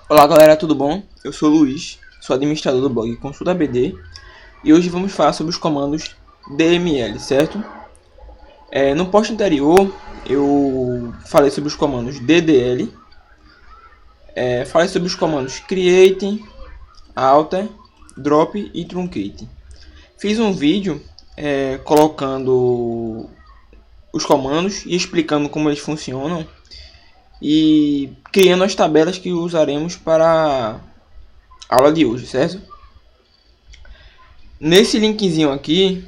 Olá galera, tudo bom? Eu sou o Luiz, sou administrador do blog Consulta BD e hoje vamos falar sobre os comandos DML, certo? No post anterior eu falei sobre os comandos DDL, falei sobre os comandos Create, Alter, Drop e Truncate. Fiz um vídeo colocando os comandos e explicando como eles funcionam e criando as tabelas que usaremos para a aula de hoje, certo? Nesse linkzinho aqui,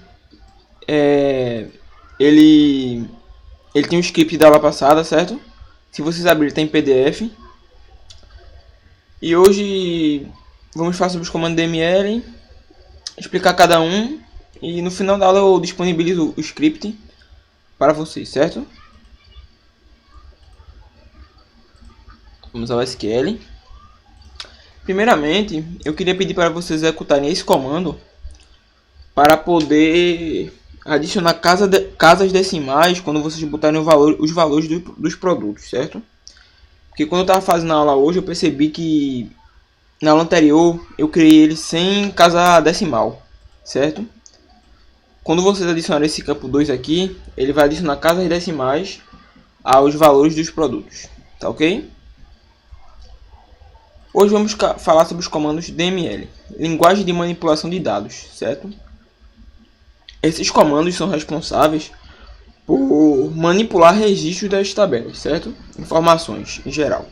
ele tem um script da aula passada, certo? Se vocês abrirem, tem PDF. E hoje vamos falar sobre os comandos DML, explicar cada um e no final da aula eu disponibilizo o script para vocês, certo? Vamos ao SQL. Primeiramente, eu queria pedir para vocês executarem esse comando para poder adicionar casas decimais quando vocês botarem os valores dos produtos, certo? Porque quando eu estava fazendo a aula hoje, eu percebi que na aula anterior eu criei ele sem casa decimal, certo? Quando vocês adicionarem esse campo 2 aqui, ele vai adicionar casas decimais aos valores dos produtos, tá ok? Hoje vamos falar sobre os comandos DML, linguagem de manipulação de dados, certo? Esses comandos são responsáveis por manipular registros das tabelas, certo? Informações em geral.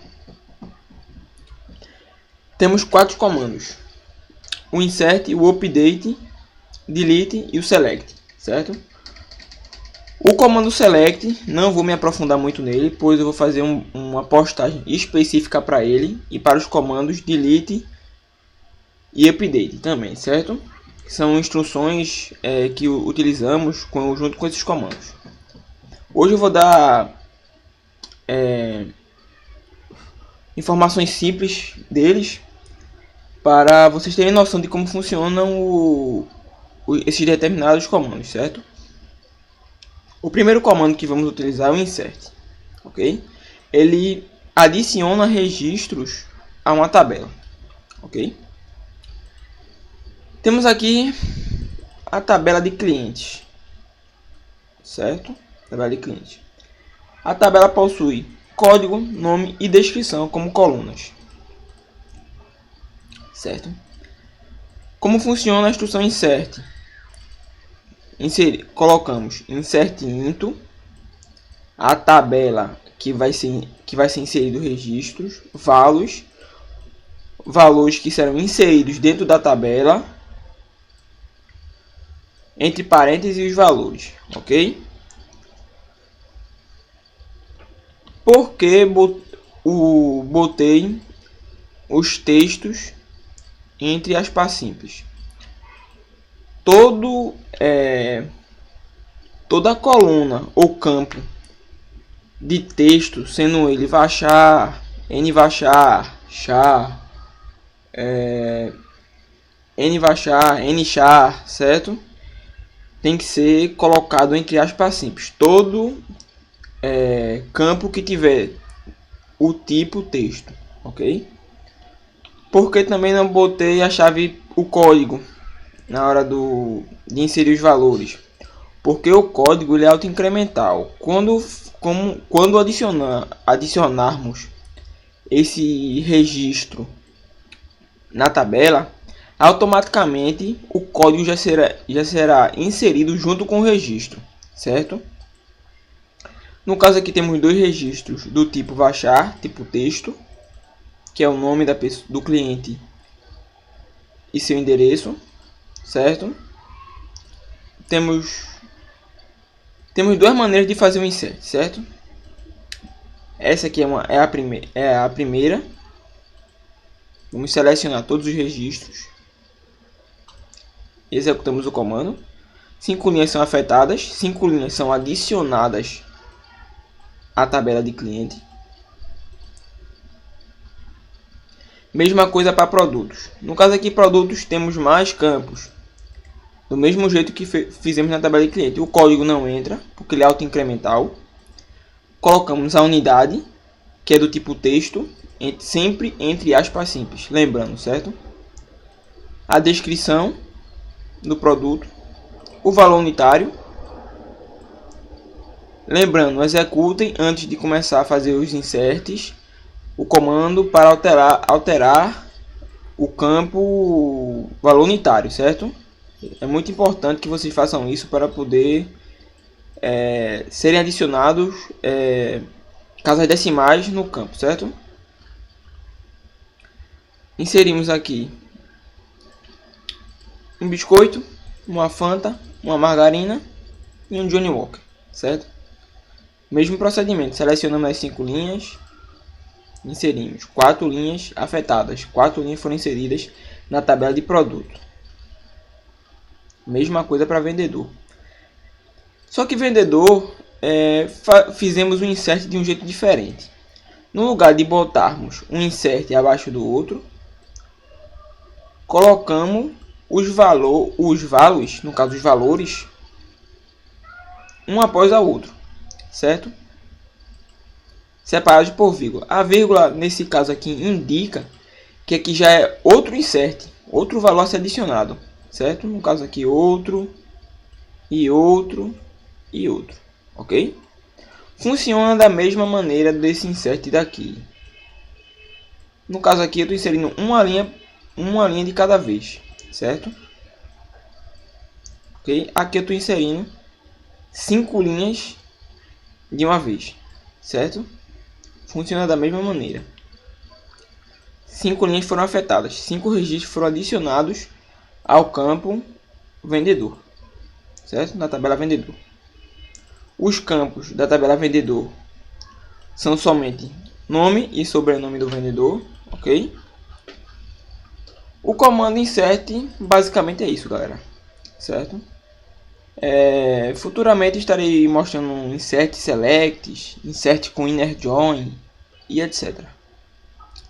Temos 4 comandos: o insert, o update, delete e o select, certo? O comando select, não vou me aprofundar muito nele, pois eu vou fazer uma postagem específica para ele e para os comandos delete e update também, certo? São instruções que utilizamos junto com esses comandos. Hoje eu vou dar informações simples deles para vocês terem noção de como funcionam esses determinados comandos, certo? O primeiro comando que vamos utilizar é o insert, ok? Ele adiciona registros a uma tabela, ok? Temos aqui a tabela de clientes, certo? Tabela de clientes. A tabela possui código, nome e descrição como colunas, certo? Como funciona a instrução insert? Colocamos insert into, a tabela que vai ser inserido registros, valores que serão inseridos dentro da tabela, entre parênteses os valores, ok? Por que botei os textos entre aspas simples? Toda coluna ou campo de texto, sendo ele varchar, nvarchar, char, nvarchar, nchar, certo? Tem que ser colocado entre aspas simples. Todo campo que tiver o tipo texto, ok? Porque também não botei a chave, o código na hora de inserir os valores, porque o código ele é autoincremental. Quando adicionarmos esse registro na tabela, automaticamente o código já será inserido junto com o registro, certo? No caso aqui temos dois registros do tipo varchar, tipo texto, que é o nome do cliente e seu endereço, certo? Temos duas maneiras de fazer o insert, certo? Essa aqui é a primeira. Vamos selecionar todos os registros. Executamos o comando. 5 linhas são afetadas, 5 linhas são adicionadas à tabela de cliente. Mesma coisa para produtos. No caso aqui, produtos, temos mais campos. Do mesmo jeito que fizemos na tabela de cliente. O código não entra, porque ele é autoincremental. Colocamos a unidade, que é do tipo texto, sempre entre aspas simples, lembrando, certo? A descrição do produto, o valor unitário. Lembrando, executem antes de começar a fazer os inserts o comando para alterar o campo valor unitário, certo? É muito importante que vocês façam isso para poder serem adicionados casas decimais no campo, certo? Inserimos aqui um biscoito, uma Fanta, uma margarina e um Johnny Walker, certo? Mesmo procedimento, selecionamos as 5 linhas, inserimos 4 linhas afetadas, 4 linhas foram inseridas na tabela de produto. Mesma coisa para vendedor. Só que vendedor, fizemos um insert de um jeito diferente. No lugar de botarmos um insert abaixo do outro, colocamos os valores, no caso os valores, um após a outro, certo? Separados por vírgula. A vírgula nesse caso aqui indica que aqui já é outro insert, outro valor a ser adicionado, certo? No caso aqui outro e outro e outro, ok? Funciona da mesma maneira desse insert daqui. No caso aqui eu estou inserindo uma linha de cada vez, certo? Ok? Aqui eu estou inserindo 5 linhas de uma vez, certo? Funciona da mesma maneira. 5 linhas foram afetadas, 5 registros foram adicionados ao campo vendedor, certo? Na tabela vendedor. Os campos da tabela vendedor são somente nome e sobrenome do vendedor, ok? O comando insert basicamente é isso, galera, certo? Futuramente estarei mostrando um insert select, insert com inner join e etc,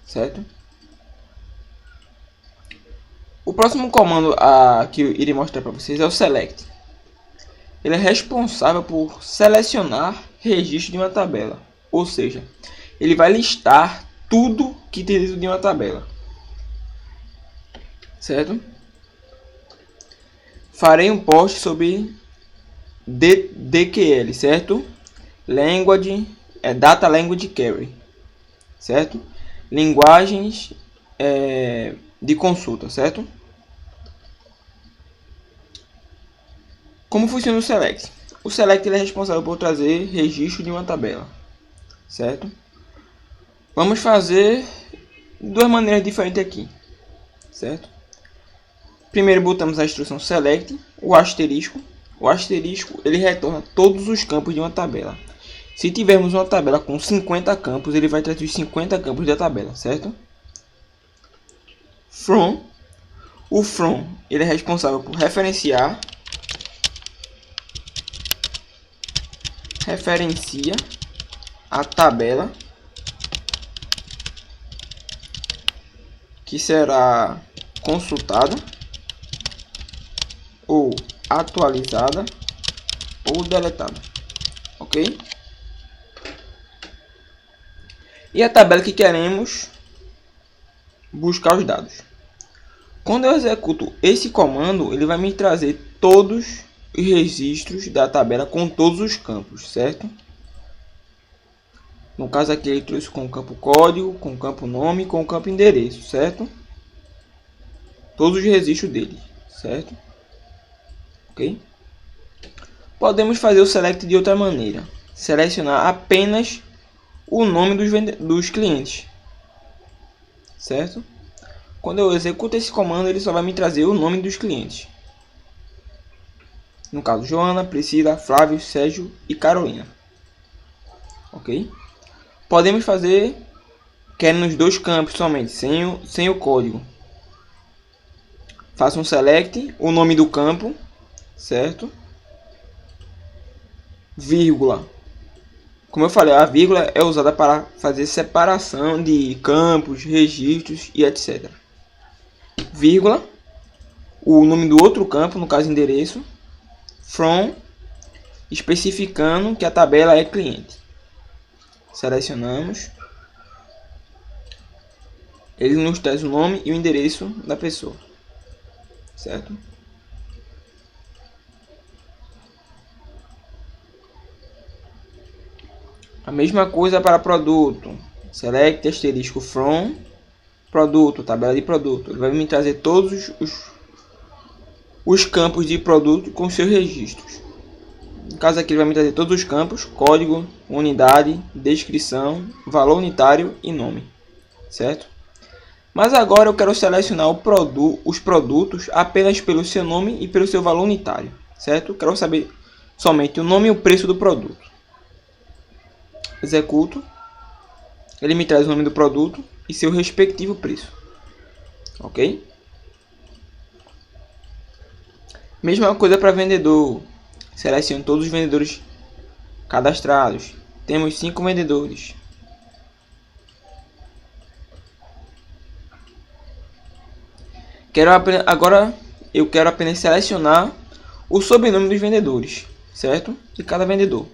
certo? O próximo comando que eu irei mostrar para vocês é o select. Ele é responsável por selecionar registro de uma tabela, ou seja, ele vai listar tudo que tem dentro de uma tabela, certo? Farei um post sobre DQL, certo? Data Language Query, certo? Linguagens de consulta, certo? Como funciona o select? O select ele é responsável por trazer registro de uma tabela, certo? Vamos fazer duas maneiras diferentes aqui, certo? Primeiro botamos a instrução select, o asterisco. O asterisco ele retorna todos os campos de uma tabela. Se tivermos uma tabela com 50 campos, ele vai trazer os 50 campos da tabela, certo? From. O from ele é responsável por referencia a tabela que será consultada ou atualizada ou deletada, ok? E a tabela que queremos buscar os dados. Quando eu executo esse comando, ele vai me trazer todos os registros da tabela com todos os campos, certo? No caso aqui ele trouxe com o campo código, com o campo nome, com o campo endereço, certo? Todos os registros dele, certo? Ok? Podemos fazer o select de outra maneira. Selecionar apenas o nome dos clientes, certo? Quando eu executo esse comando, ele só vai me trazer o nome dos clientes. No caso, Joana, Priscila, Flávio, Sérgio e Carolina. Ok? Podemos fazer querendo nos dois campos somente, sem o código. Faça um select, o nome do campo, certo? Vírgula. Como eu falei, a vírgula é usada para fazer separação de campos, registros e etc. Vírgula. O nome do outro campo, no caso endereço. From, especificando que a tabela é cliente. Selecionamos. ele nos traz o nome e o endereço da pessoa, certo? A mesma coisa para produto. Select asterisco from produto, tabela de produto. Ele vai me trazer todos os campos de produto com seus registros. No caso aqui ele vai me trazer todos os campos: código, unidade, descrição, valor unitário e nome, certo? Mas agora eu quero selecionar os produtos apenas pelo seu nome e pelo seu valor unitário, certo? Eu quero saber somente o nome e o preço do produto. Executo. Ele me traz o nome do produto e seu respectivo preço. Ok? Mesma coisa para vendedor. Seleciono todos os vendedores cadastrados. Temos 5 vendedores. Agora eu quero apenas selecionar o sobrenome dos vendedores, certo? De cada vendedor.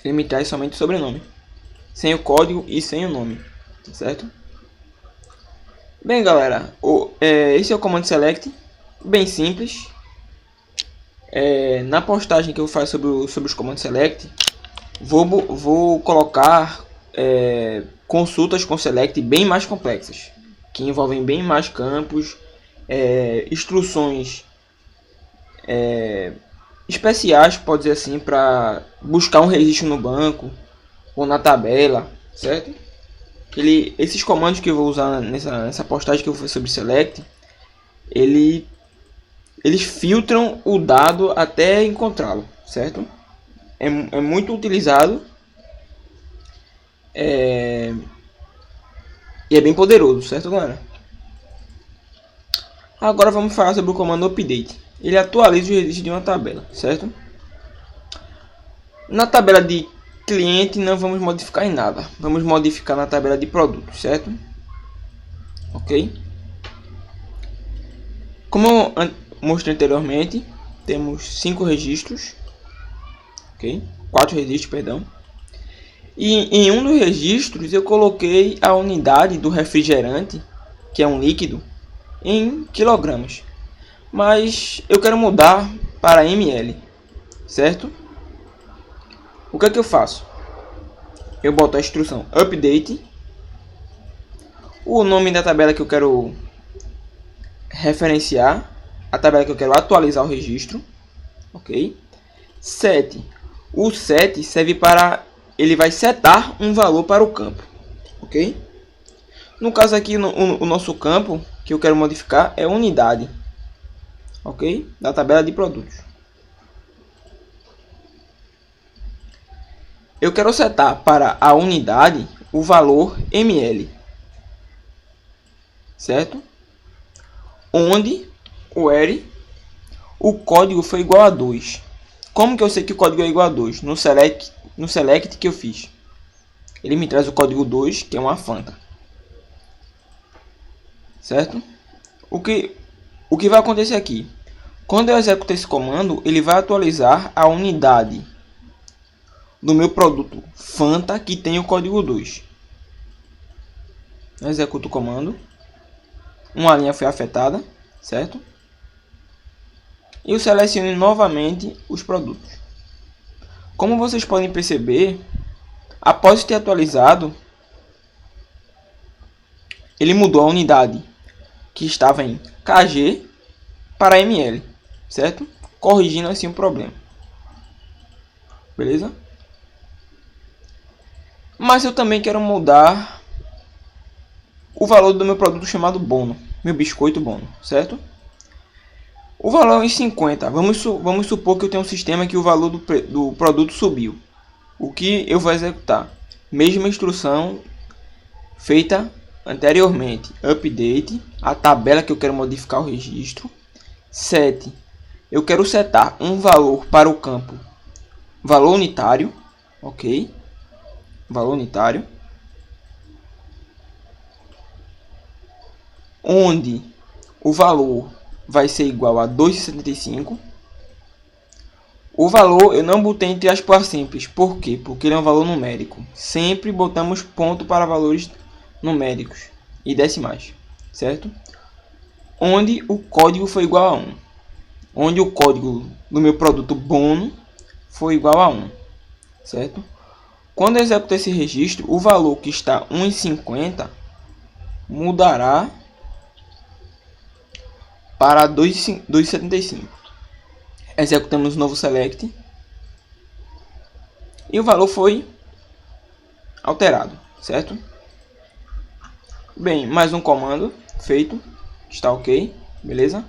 Ele me traz somente o sobrenome, sem o código e sem o nome, certo? Bem, galera, esse é o comando select, bem simples. Na postagem que eu faço sobre os comandos select, vou colocar consultas com select bem mais complexas, que envolvem bem mais campos, instruções especiais, pode dizer assim, para buscar um registro no banco ou na tabela, certo? Esses comandos que eu vou usar nessa postagem que eu fiz sobre select, eles filtram o dado até encontrá-lo, certo? É muito utilizado e é bem poderoso, certo, galera? Agora vamos falar sobre o comando update. Ele atualiza o registro de uma tabela, certo? Na tabela de cliente não vamos modificar em nada. Vamos modificar na tabela de produto, certo? Ok? Como eu mostrei anteriormente, temos 5 registros. Ok? 4 registros, perdão. E em um dos registros eu coloquei a unidade do refrigerante, que é um líquido, em quilogramas. Mas eu quero mudar para ml, certo? O que é que eu faço? Eu boto a instrução update, o nome da tabela que eu quero referenciar, a tabela que eu quero atualizar o registro, ok? Set. O set serve para ele vai setar um valor para o campo, ok? No caso aqui o nosso campo que eu quero modificar é unidade, ok? Da tabela de produtos. Eu quero setar para a unidade o valor ml, certo? Onde o código foi igual a 2. Como que eu sei que o código é igual a 2? No select que eu fiz. Ele me traz o código 2, que é uma Fanta. Certo? O que vai acontecer aqui? Quando eu executo esse comando, ele vai atualizar a unidade do meu produto Fanta que tem o código 2. Eu executo o comando. Uma linha foi afetada, certo? E eu seleciono novamente os produtos. Como vocês podem perceber, após ter atualizado, ele mudou a unidade que estava em kg para ml, certo? Corrigindo assim o problema. Beleza? Mas eu também quero mudar o valor do meu produto chamado Bono, meu biscoito Bono, certo? O valor é em 50. Vamos supor que eu tenho um sistema que o valor do produto subiu. O que eu vou executar? Mesma instrução feita anteriormente. Update, a tabela que eu quero modificar o registro. Set. Eu quero setar um valor para o campo valor unitário. Ok? Valor unitário. Onde o valor vai ser igual a 2,75. O valor eu não botei entre aspas simples. Por quê? Porque ele é um valor numérico. Sempre botamos ponto para valores numéricos e decimais, certo? Onde o código foi igual a 1. Onde o código do meu produto bono foi igual a 1, certo? Quando eu executar esse registro, o valor que está 1,50 mudará para 2,75. Executamos o novo select e o valor foi alterado, certo? Bem, mais um comando feito, está ok, beleza?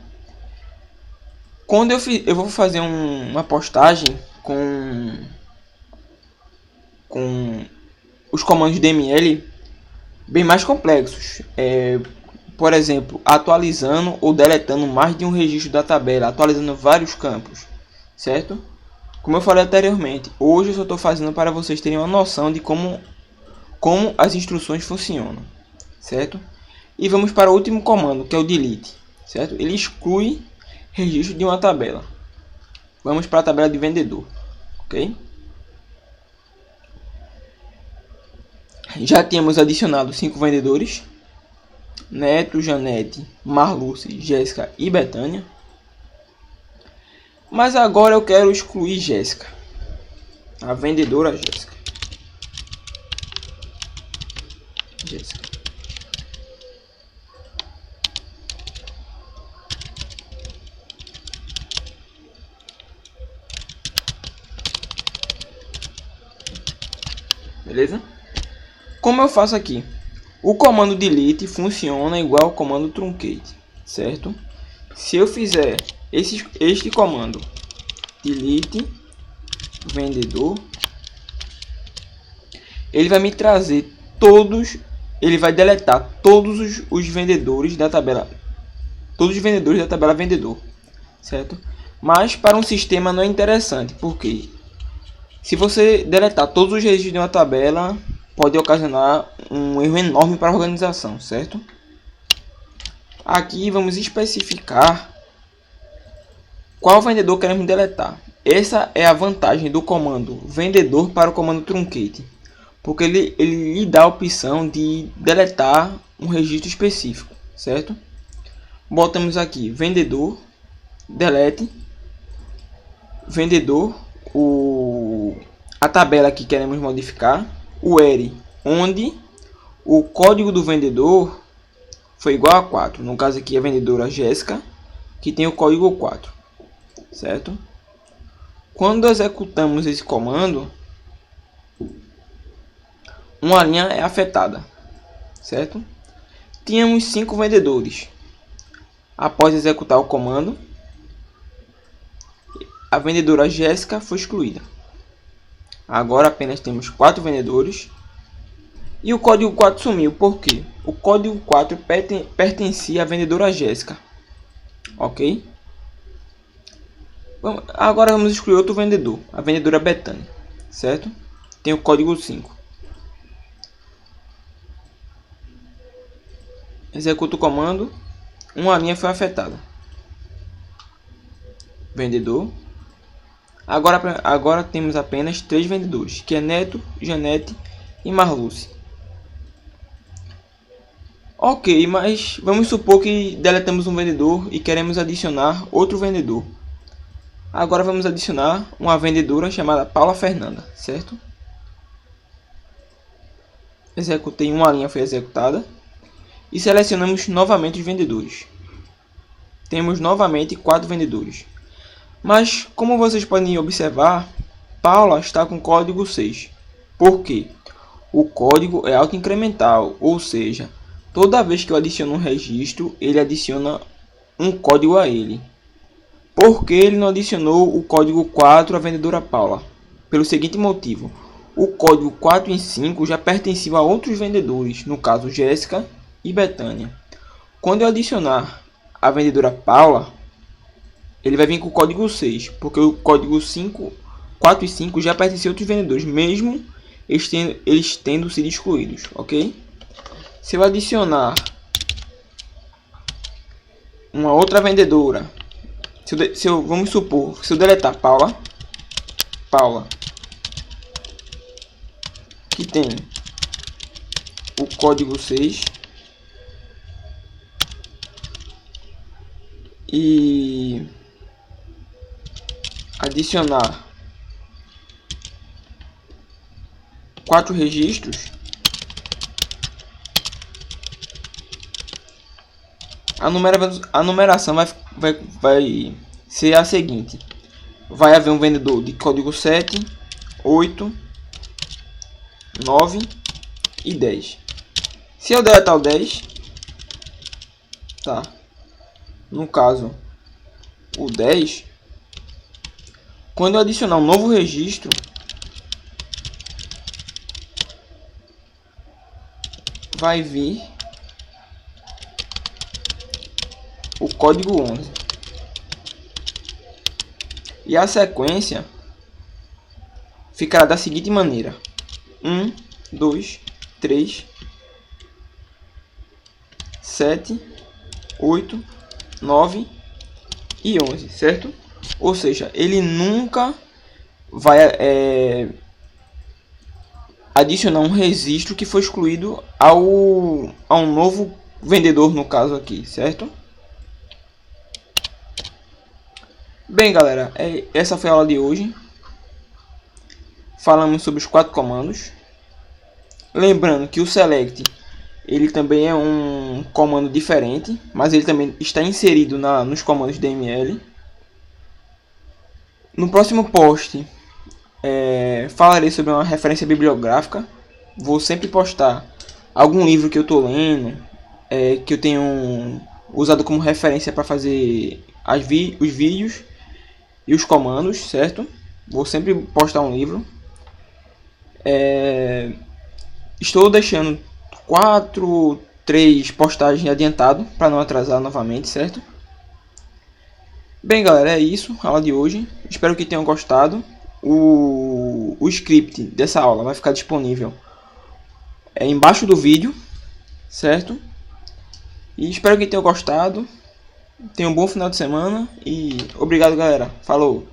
Quando eu vou fazer uma postagem com os comandos DML bem mais complexos, por exemplo, atualizando ou deletando mais de um registro da tabela, atualizando vários campos, certo? Como eu falei anteriormente, hoje eu só estou fazendo para vocês terem uma noção de como as instruções funcionam, certo? E vamos para o último comando, que é o delete, certo? Ele exclui registro de uma tabela. Vamos para a tabela de vendedor, ok? Já tínhamos adicionado 5 vendedores: Neto, Janete, Marluce, Jéssica e Betânia. Mas agora eu quero excluir Jéssica, a vendedora Jéssica. Beleza? Como eu faço aqui? O comando delete funciona igual ao comando truncate, certo? Se eu fizer este comando delete vendedor, ele vai me trazer ele vai deletar todos os vendedores da tabela, vendedor, certo? Mas para um sistema não é interessante, porque se você deletar todos os registros de uma tabela, pode ocasionar um erro enorme para a organização, certo? Aqui vamos especificar qual vendedor queremos deletar. Essa é a vantagem do comando vendedor para o comando truncate, porque ele lhe dá a opção de deletar um registro específico, certo? Botamos aqui vendedor, delete, vendedor, a tabela que queremos modificar, o ERE, onde o código do vendedor foi igual a 4. No caso aqui é a vendedora Jéssica, que tem o código 4, certo? Quando executamos esse comando, uma linha é afetada, certo? Tínhamos 5 vendedores. Após executar o comando, a vendedora Jéssica foi excluída. Agora apenas temos 4 vendedores. E o código 4 sumiu. Por quê? O código 4 pertencia à vendedora Jéssica. Ok? Agora vamos excluir outro vendedor. A vendedora Betânia. Certo? Tem o código 5. Executa o comando. Uma linha foi afetada. Vendedor. Agora temos apenas 3 vendedores, que é Neto, Janete e Marluce. Ok, mas vamos supor que deletamos um vendedor e queremos adicionar outro vendedor. Agora vamos adicionar uma vendedora chamada Paula Fernanda, certo? Executei, uma linha foi executada. E selecionamos novamente os vendedores. Temos novamente 4 vendedores. Mas, como vocês podem observar, Paula está com código 6. Por quê? O código é autoincremental, ou seja, toda vez que eu adiciono um registro, ele adiciona um código a ele. Por que ele não adicionou o código 4 à vendedora Paula? Pelo seguinte motivo: o código 4 e 5 já pertenciam a outros vendedores, no caso Jéssica e Betânia. Quando eu adicionar a vendedora Paula, ele vai vir com o código 6, porque o código 4 e 5 já pertenciam a outros vendedores, mesmo eles tendo sido excluídos, ok? Se eu adicionar uma outra vendedora, vamos supor, se eu deletar Paula, Paula, que tem o código 6 e adicionar 4 registros, a numeração vai ser a seguinte: vai haver um vendedor de código 7, 8, 9 e 10. Se eu deletar o 10, tá? No caso, o 10, quando eu adicionar um novo registro, vai vir o código 11. E a sequência ficará da seguinte maneira: 1, 2, 3, 7, 8, 9 e 11, certo? Ou seja, ele nunca vai adicionar um registro que foi excluído a um novo vendedor, no caso aqui, certo? Bem, galera, essa foi a aula de hoje. Falamos sobre os 4 comandos. Lembrando que o select, ele também é um comando diferente, mas ele também está inserido nos comandos DML. No próximo post, falarei sobre uma referência bibliográfica. Vou sempre postar algum livro que eu estou lendo, que eu tenho usado como referência para fazer os vídeos e os comandos, certo? Vou sempre postar um livro. Estou deixando 3 postagens adiantado para não atrasar novamente, certo? Bem, galera, é isso, a aula de hoje. Espero que tenham gostado. O script dessa aula vai ficar disponível embaixo do vídeo, certo? E espero que tenham gostado. Tenham um bom final de semana e obrigado, galera. Falou!